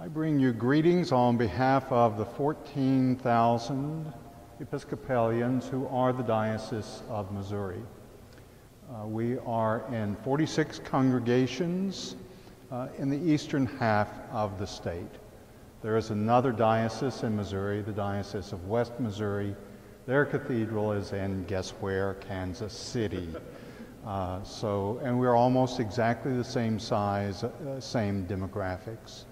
I bring you greetings on behalf of the 14,000 Episcopalians who are the Diocese of Missouri. We are in 46 congregations in the eastern half of the state. There is another diocese in Missouri, the Diocese of West Missouri. Their cathedral is in, guess where, Kansas City. And we're almost exactly the same size, same demographics.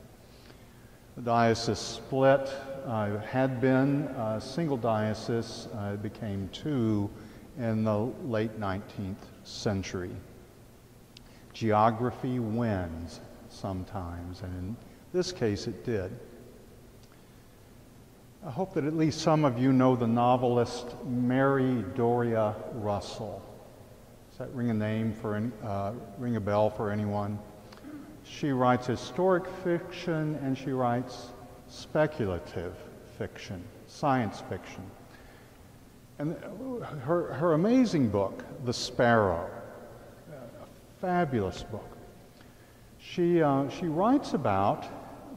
The diocese split, had been a single diocese, became two in the late 19th century. Geography wins sometimes, and in this case it did. I hope that at least some of you know the novelist Mary Doria Russell. Does that ring a bell for anyone? She writes historic fiction and she writes speculative fiction, science fiction. And her amazing book, The Sparrow, a fabulous book. She writes about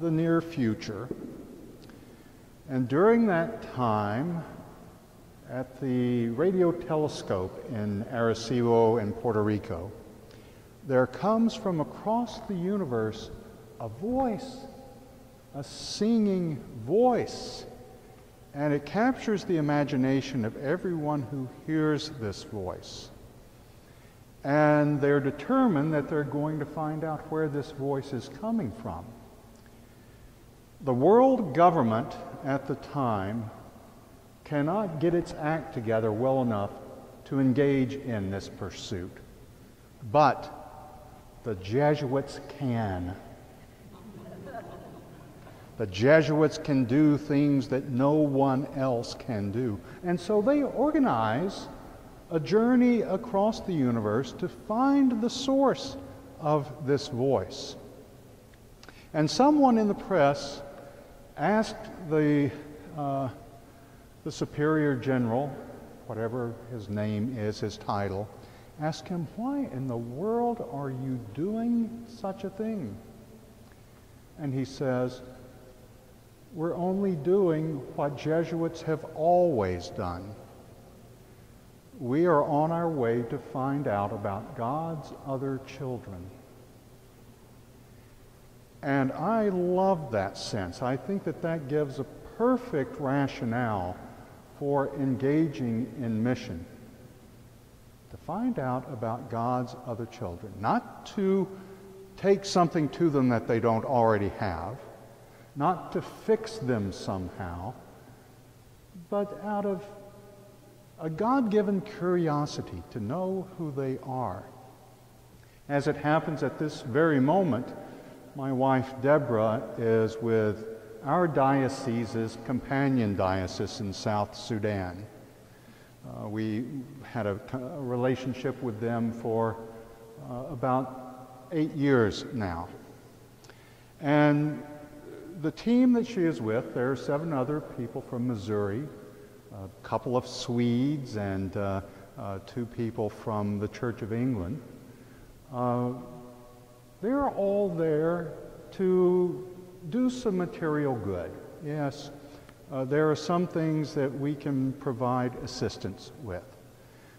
the near future. And during that time, at the radio telescope in Arecibo in Puerto Rico, there comes from across the universe a voice, a singing voice. And it captures the imagination of everyone who hears this voice. And they're determined that they're going to find out where this voice is coming from. The world government at the time cannot get its act together well enough to engage in this pursuit. But the Jesuits can. The Jesuits can do things that no one else can do. And so they organize a journey across the universe to find the source of this voice. And someone in the press asked the Superior General, whatever his name is, his title, asked him, why in the world are you doing such a thing? And he says, we're only doing what Jesuits have always done. We are on our way to find out about God's other children. And I love that sense. I think that that gives a perfect rationale for engaging in mission. To find out about God's other children. Not to take something to them that they don't already have. Not to fix them somehow. But out of a God-given curiosity to know who they are. As it happens at this very moment, my wife Deborah is with our diocese's companion diocese in South Sudan. We had a relationship with them for about 8 years now. And the team that she is with, there are 7 other people from Missouri, a couple of Swedes and 2 people from the Church of England. They're all there to do some material good. Yes, there are some things that we can provide assistance with.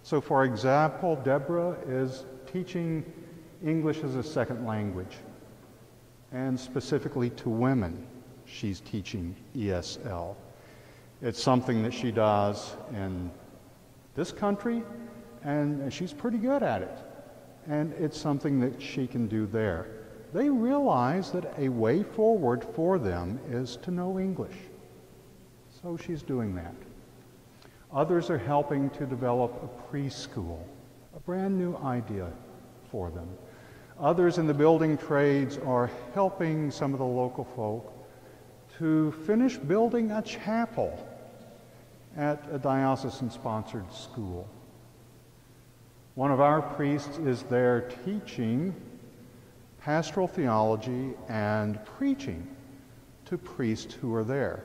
So for example, Deborah is teaching English as a second language, and specifically to women, she's teaching ESL. It's something that she does in this country, and she's pretty good at it. And it's something that she can do there. They realize that a way forward for them is to know English. So she's doing that. Others are helping to develop a preschool, a brand new idea for them. Others in the building trades are helping some of the local folk to finish building a chapel at a diocesan-sponsored school. One of our priests is there teaching pastoral theology and preaching to priests who are there.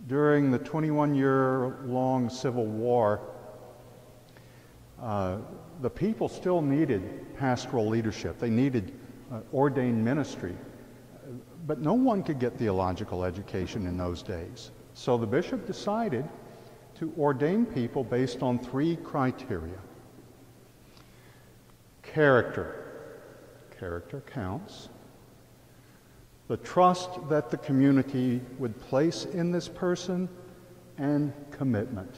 During the 21-year-long Civil War, the people still needed pastoral leadership. They needed ordained ministry. But no one could get theological education in those days. So the bishop decided to ordain people based on 3 criteria. Character. Character counts. The trust that the community would place in this person, and commitment.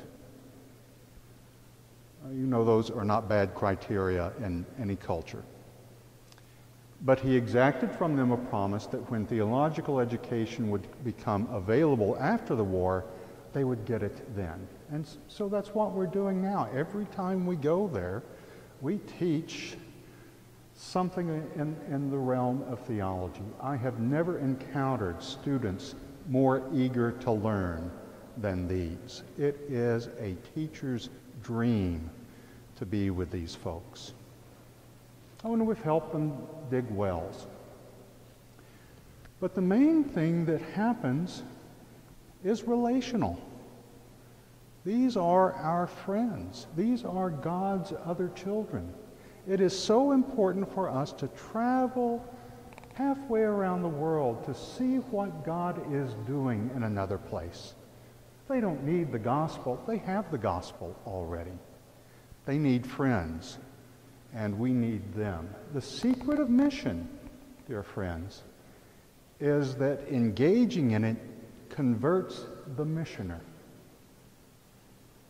You know those are not bad criteria in any culture. But he exacted from them a promise that when theological education would become available after the war, they would get it then. And so that's what we're doing now. Every time we go there, we teach something in the realm of theology. I have never encountered students more eager to learn than these. It is a teacher's dream to be with these folks. Oh, and we've helped them dig wells. But the main thing that happens is relational. These are our friends. These are God's other children. It is so important for us to travel halfway around the world to see what God is doing in another place. They don't need the gospel. They have the gospel already. They need friends, and we need them. The secret of mission, dear friends, is that engaging in it converts the missioner.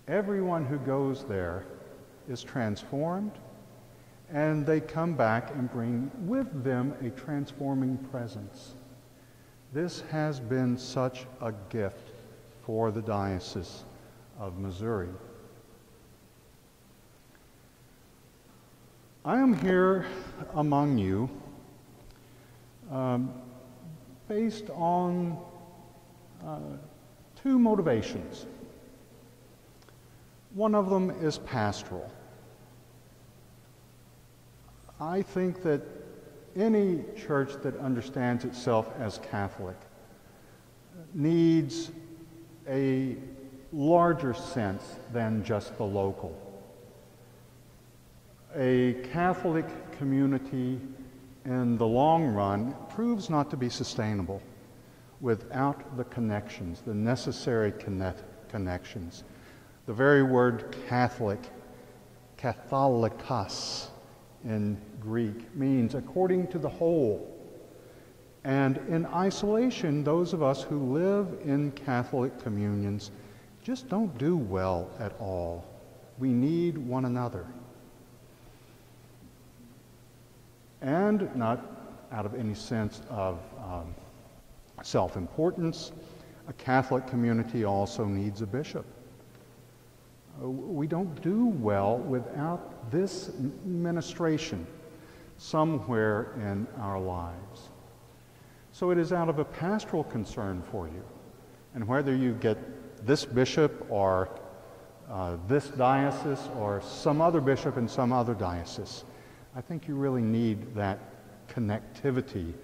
Everyone who goes there is transformed, and they come back and bring with them a transforming presence. This has been such a gift for the Diocese of Missouri. I am here among you based on 2 motivations. One of them is pastoral. I think that any church that understands itself as Catholic needs a larger sense than just the local. A Catholic community in the long run proves not to be sustainable without the connections, the necessary connections. The very word Catholic, katholikos in Greek, means according to the whole. And in isolation, those of us who live in Catholic communions just don't do well at all. We need one another. And not out of any sense of self-importance, a Catholic community also needs a bishop. We don't do well without this ministration somewhere in our lives. So it is out of a pastoral concern for you. And whether you get this bishop or this diocese or some other bishop in some other diocese, I think you really need that connectivity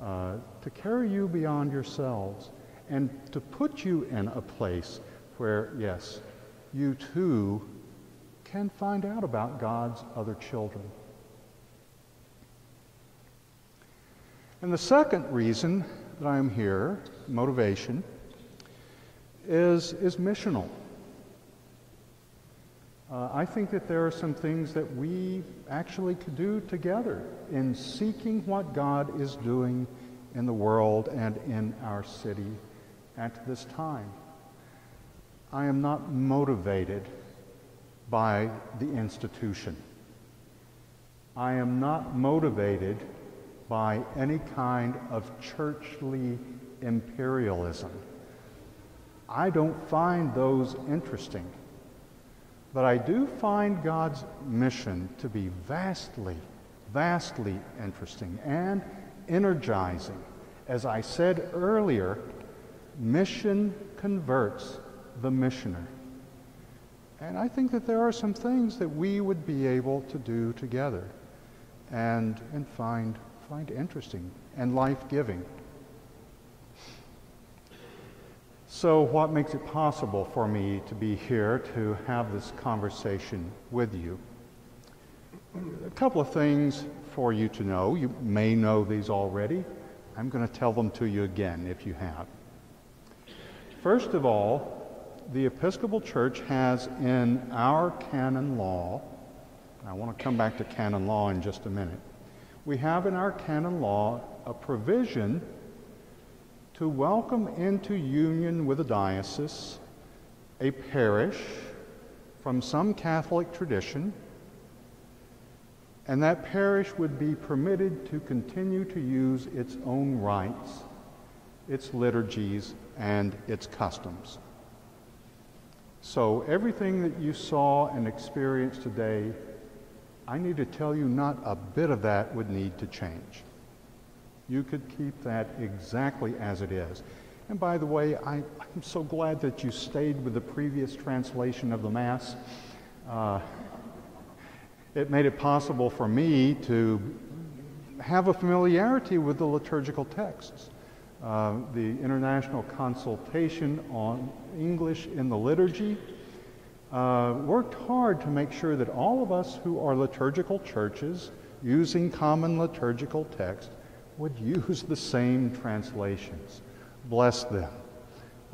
to carry you beyond yourselves and to put you in a place where, yes, you too can find out about God's other children. And the second reason that I'm here, motivation, is missional. I think that there are some things that we actually could do together in seeking what God is doing in the world and in our city at this time. I am not motivated by the institution. I am not motivated by any kind of churchly imperialism. I don't find those interesting. But I do find God's mission to be vastly, vastly interesting and energizing. As I said earlier, mission converts the missioner. And I think that there are some things that we would be able to do together and find interesting and life-giving. So what makes it possible for me to be here to have this conversation with you? A couple of things for you to know. You may know these already. I'm going to tell them to you again if you have. First of all, the Episcopal Church has in our canon law, I want to come back to canon law in just a minute, we have in our canon law a provision to welcome into union with a diocese a parish from some Catholic tradition, and that parish would be permitted to continue to use its own rites, its liturgies, and its customs. So everything that you saw and experienced today, I need to tell you not a bit of that would need to change. You could keep that exactly as it is. And by the way, I'm so glad that you stayed with the previous translation of the Mass. It made it possible for me to have a familiarity with the liturgical texts. The International Consultation on English in the Liturgy worked hard to make sure that all of us who are liturgical churches using common liturgical text would use the same translations. Bless them.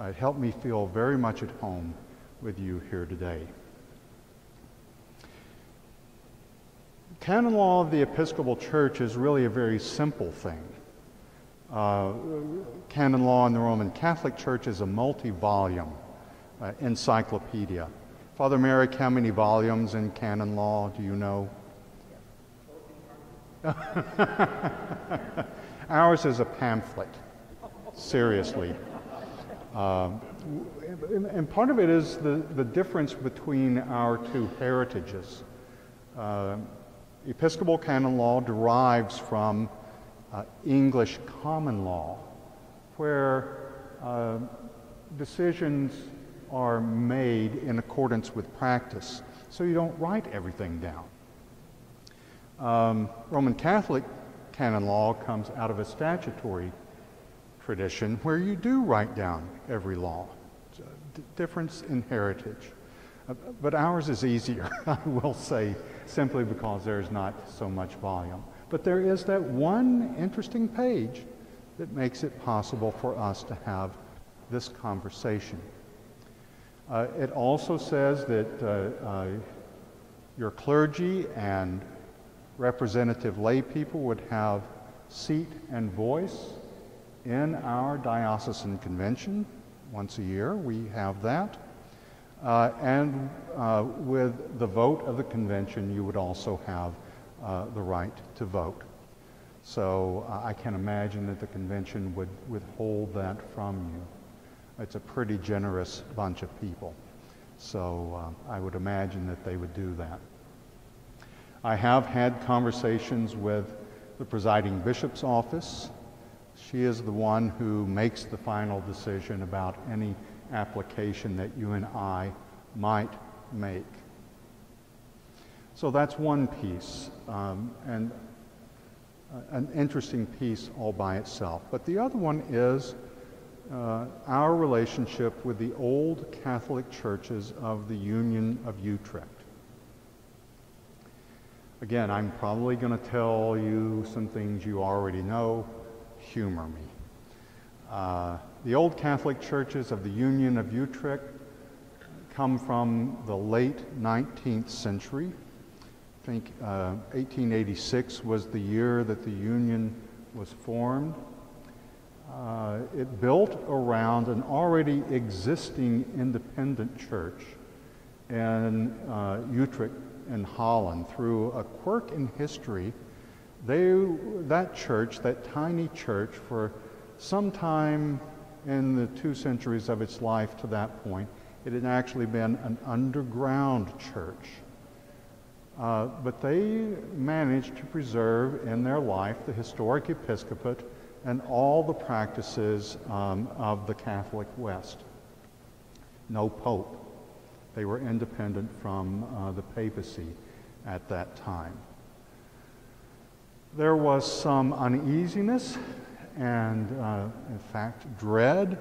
It helped me feel very much at home with you here today. Canon law of the Episcopal Church is really a very simple thing. Canon law in the Roman Catholic Church is a multi-volume encyclopedia. Father Merrick, how many volumes in canon law do you know? Ours is a pamphlet, seriously. And part of it is the difference between our two heritages. Episcopal canon law derives from English common law, where decisions are made in accordance with practice, so you don't write everything down. Roman Catholic canon law comes out of a statutory tradition where you do write down every law. It's a difference in heritage. But ours is easier, I will say, simply because there's not so much volume. But there is that one interesting page that makes it possible for us to have this conversation. It also says that your clergy and representative lay people would have seat and voice in our diocesan convention. Once a year we have that. And with the vote of the convention, you would also have the right to vote. So I can imagine that the convention would withhold that from you. It's a pretty generous bunch of people. So I would imagine that they would do that. I have had conversations with the presiding bishop's office. She is the one who makes the final decision about any application that you and I might make. So that's one piece, and an interesting piece all by itself. But the other one is our relationship with the old Catholic churches of the Union of Utrecht. Again, I'm probably going to tell you some things you already know. Humor me. The old Catholic churches of the Union of Utrecht come from the late 19th century. I think 1886 was the year that the Union was formed. It built around an already existing independent church in Utrecht in Holland. Through a quirk in history, that church, that tiny church, for some time in the 2 centuries of its life to that point, it had actually been an underground church. But they managed to preserve in their life the historic episcopate and all the practices of the Catholic West. No pope. They were independent from the papacy at that time. There was some uneasiness and, in fact, dread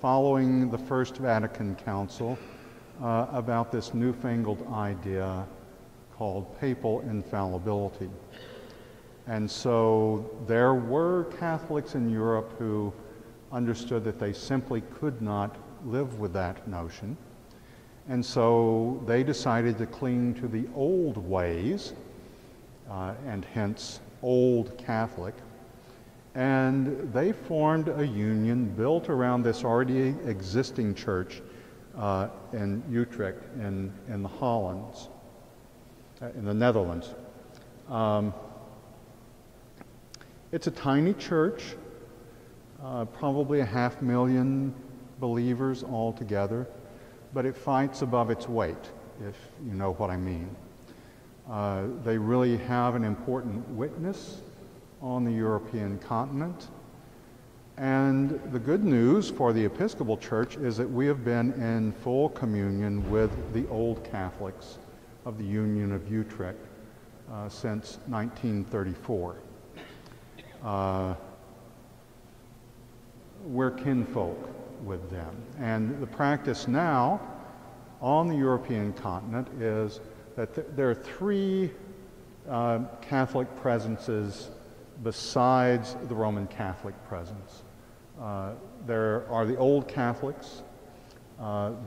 following the First Vatican Council about this newfangled idea called papal infallibility. And so there were Catholics in Europe who understood that they simply could not live with that notion. And so they decided to cling to the old ways, and hence Old Catholic. And they formed a union built around this already existing church in Utrecht in the Hollands, in the Netherlands. It's a tiny church, probably 500,000 believers altogether, but it fights above its weight, if you know what I mean. They really have an important witness on the European continent. And the good news for the Episcopal Church is that we have been in full communion with the Old Catholics of the Union of Utrecht since 1934. We're kinfolk with them. And the practice now on the European continent is that there are three Catholic presences besides the Roman Catholic presence. There are the Old Catholics,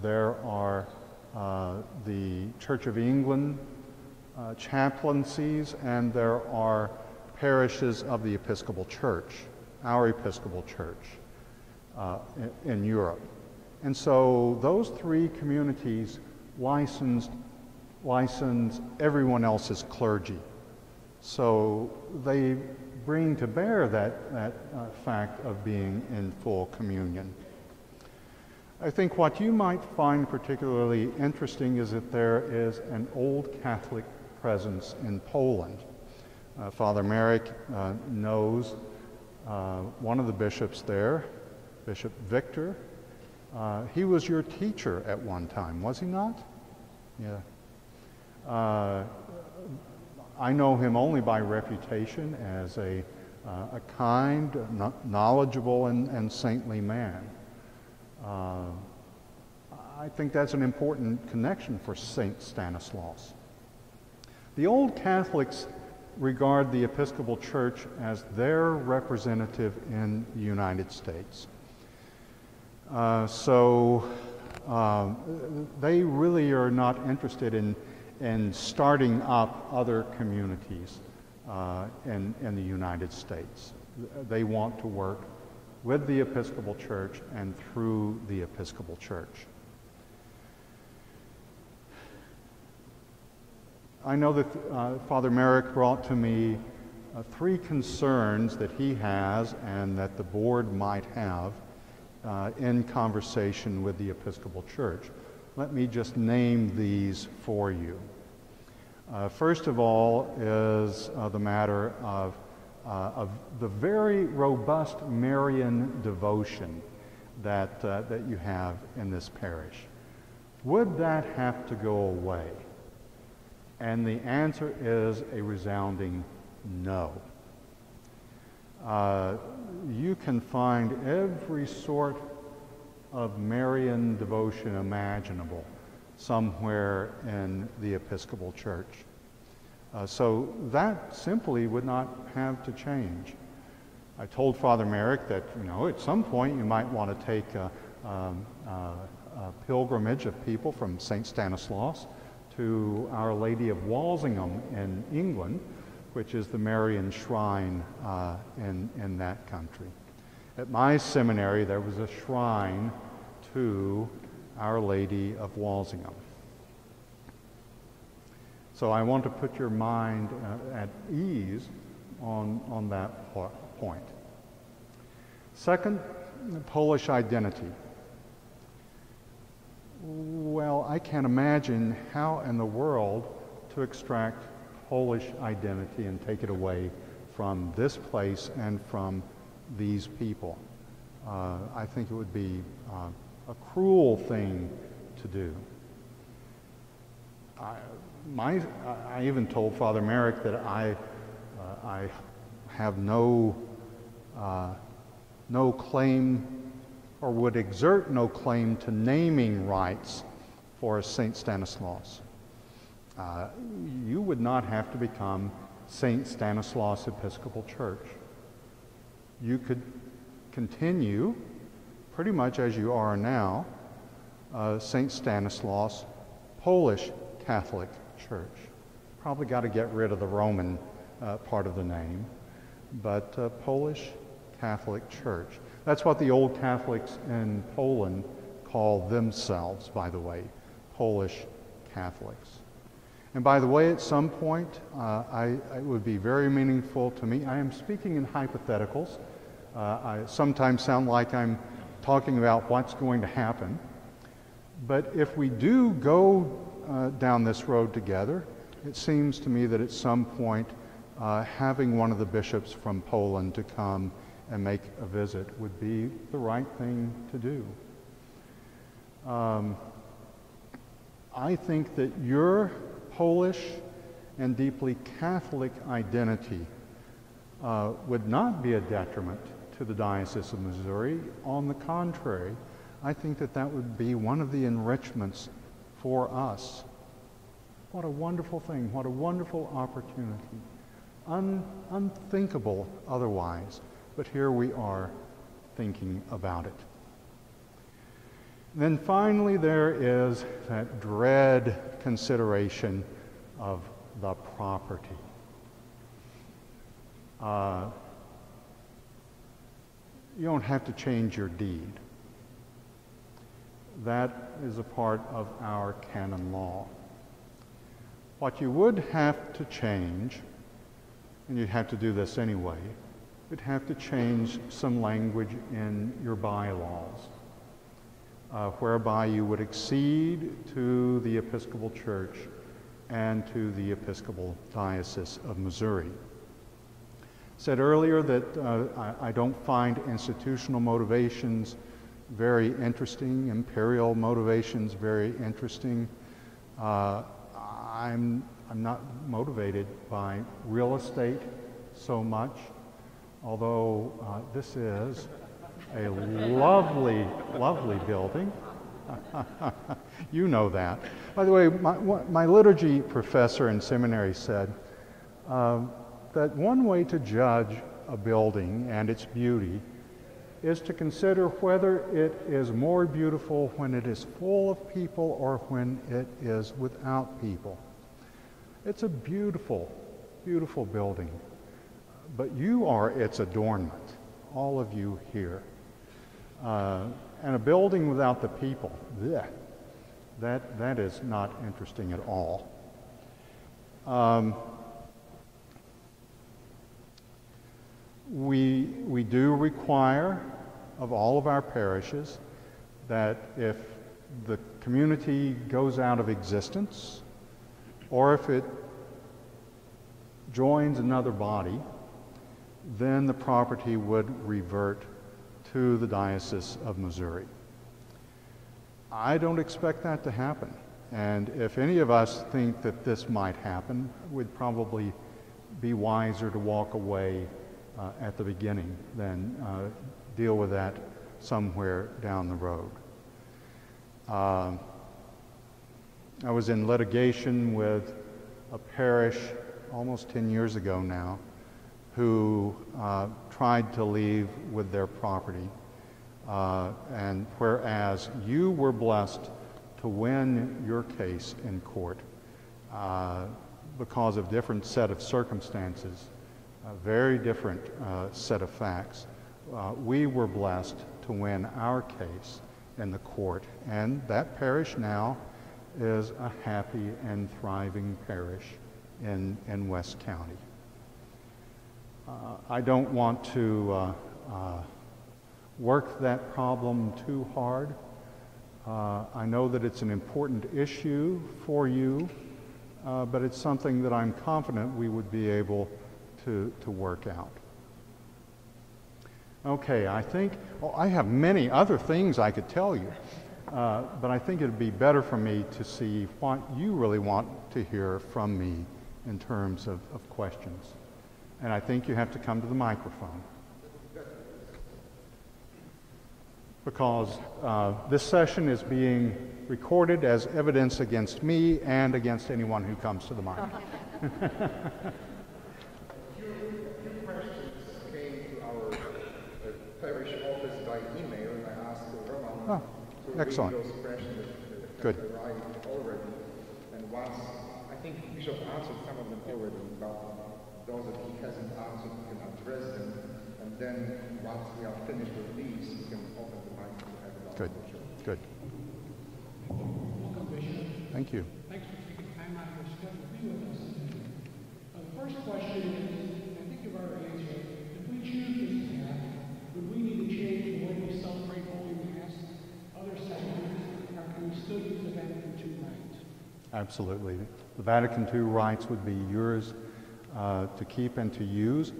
there are the Church of England chaplaincies, and there are parishes of the Episcopal Church, our Episcopal Church in Europe. And so those three communities license everyone else's clergy. So they bring to bear that fact of being in full communion. I think what you might find particularly interesting is that there is an Old Catholic presence in Poland. Father Marek knows one of the bishops there, Bishop Victor. He was your teacher at one time, was he not? Yeah. I know him only by reputation as a kind, knowledgeable, and saintly man. I think that's an important connection for Saint Stanislaus. The Old Catholics regard the Episcopal Church as their representative in the United States. So they really are not interested in starting up other communities in the United States. They want to work with the Episcopal Church and through the Episcopal Church. I know that Father Marek brought to me three concerns that he has and that the board might have in conversation with the Episcopal Church. Let me just name these for you. First of all is the matter of the very robust Marian devotion that you have in this parish. Would that have to go away? And the answer is a resounding no. You can find every sort of Marian devotion imaginable somewhere in the Episcopal Church. So that simply would not have to change. I told Father Marek that, at some point you might want to take a pilgrimage of people from St. Stanislaus to Our Lady of Walsingham in England, which is the Marian shrine in that country. At my seminary, there was a shrine to Our Lady of Walsingham. So I want to put your mind at ease on that point. Second, Polish identity. Well, I can't imagine how in the world to extract Polish identity and take it away from this place and from these people. I think it would be a cruel thing to do. I even told Father Marek that I have no claim, or would exert no claim to naming rights for St. Stanislaus. You would not have to become St. Stanislaus Episcopal Church. You could continue pretty much as you are now, St. Stanislaus Polish Catholic Church. Probably got to get rid of the Roman part of the name, but Polish Catholic Church. That's what the old Catholics in Poland call themselves, by the way, Polish Catholics. And by the way, at some point, it would be very meaningful to me. I am speaking in hypotheticals. I sometimes sound like I'm talking about what's going to happen. But if we do go down this road together, it seems to me that at some point, having one of the bishops from Poland to come and make a visit would be the right thing to do. I think that your Polish and deeply Catholic identity would not be a detriment to the Diocese of Missouri. On the contrary, I think that that would be one of the enrichments for us. What a wonderful thing, what a wonderful opportunity. Unthinkable otherwise, but here we are thinking about it. Then finally, there is that dread consideration of the property. You don't have to change your deed. That is a part of our canon law. What you would have to change, and you'd have to do this anyway, you'd have to change some language in your bylaws, whereby you would accede to the Episcopal Church and to the Episcopal Diocese of Missouri. Said earlier that I don't find institutional motivations very interesting, imperial motivations very interesting. I'm not motivated by real estate so much, although this is a lovely, lovely building. You know that. By the way, my liturgy professor in seminary said that one way to judge a building and its beauty is to consider whether it is more beautiful when it is full of people or when it is without people. It's a beautiful, beautiful building, but you are its adornment, all of you here. And a building without the people, bleh, that is not interesting at all. We do require of all of our parishes that if the community goes out of existence, or if it joins another body, then the property would revert to the Diocese of Missouri. I don't expect that to happen. And if any of us think that this might happen, we'd probably be wiser to walk away at the beginning than deal with that somewhere down the road. I was in litigation with a parish almost 10 years ago now who tried to leave with their property. And whereas you were blessed to win your case in court because of different set of circumstances, a very different set of facts, we were blessed to win our case in the court. And that parish now is a happy and thriving parish in West County. I don't want to work that problem too hard. I know that it's an important issue for you, but it's something that I'm confident we would be able to work out. Okay, I think, I have many other things I could tell you, but I think it would be better for me to see what you really want to hear from me in terms of questions. And I think you have to come to the microphone. Because this session is being recorded as evidence against me and against anyone who comes to the mic. Oh, excellent. Those questions that Good. arrived already, and once, I think Bishop answered some of them already, but those that he hasn't answered, we can address them, and then once we are finished with these, we can open the mic to have a Good. Good. Welcome, Bishop. Thank you. Thanks for taking time out of your schedule to be with us today. The first question is, I think you've already answered it. If we choose this path, would we need to change the way we celebrate Holy Mass, other sacraments, or can we still use the Vatican II rites? Absolutely. The Vatican II rites would be yours to keep and to use.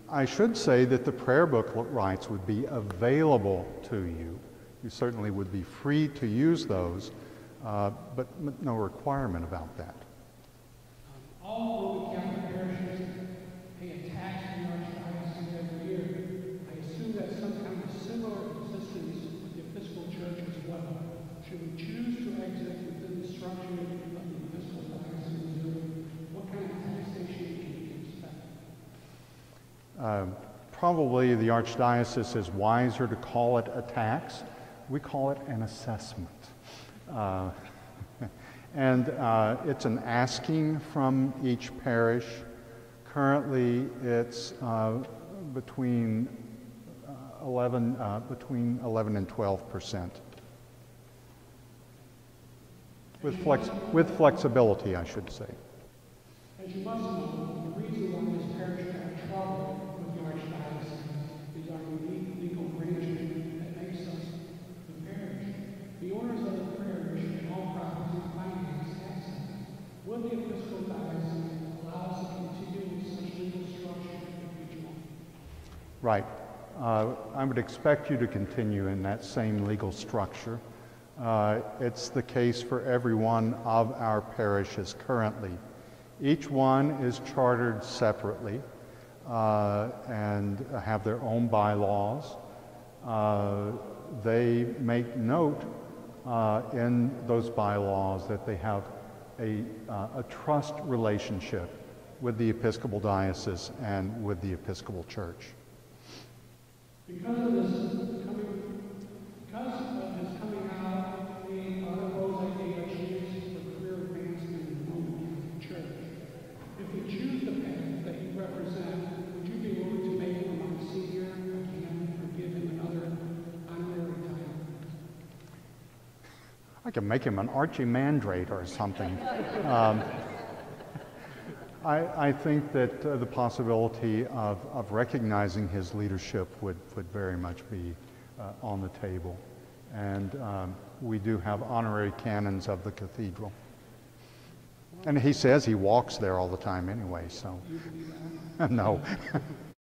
I should say that the prayer book rites would be available to you. You certainly would be free to use those, but no requirement about that. All Roman Catholic parishes pay a tax to the Archdiocese every year. I assume that some kind of similar existence with the Episcopal Church as well. Should we choose to exit within the structure of the Episcopal Diocese, what kind of taxation can we expect? Probably the Archdiocese is wiser to call it a tax. We call it an assessment. And it's an asking from each parish. Currently, it's between 11 and 12%. With flexibility, I should say. As you must know, the reason why this parish had trouble with the Archdiocese is our unique legal arrangement that makes us the parish. The owners of the parish and all property finance access. Will the Episcopal Diocese allow us to continue with such legal structure in the future? Right. I would expect you to continue in that same legal structure. It's the case for every one of our parishes currently. Each one is chartered separately and have their own bylaws. They make note in those bylaws that they have a trust relationship with the Episcopal Diocese and with the Episcopal Church. Because of this coming out, we are those ideas for career advancement in the Roman Catholic Church. If we choose the path that you represent, would you be willing to make him a Monsignor again or give him another honorary title? I can make him an archimandrate or something. I think that the possibility of recognizing his leadership would very much be on the table. And we do have honorary canons of the cathedral. And he says he walks there all the time anyway, so no.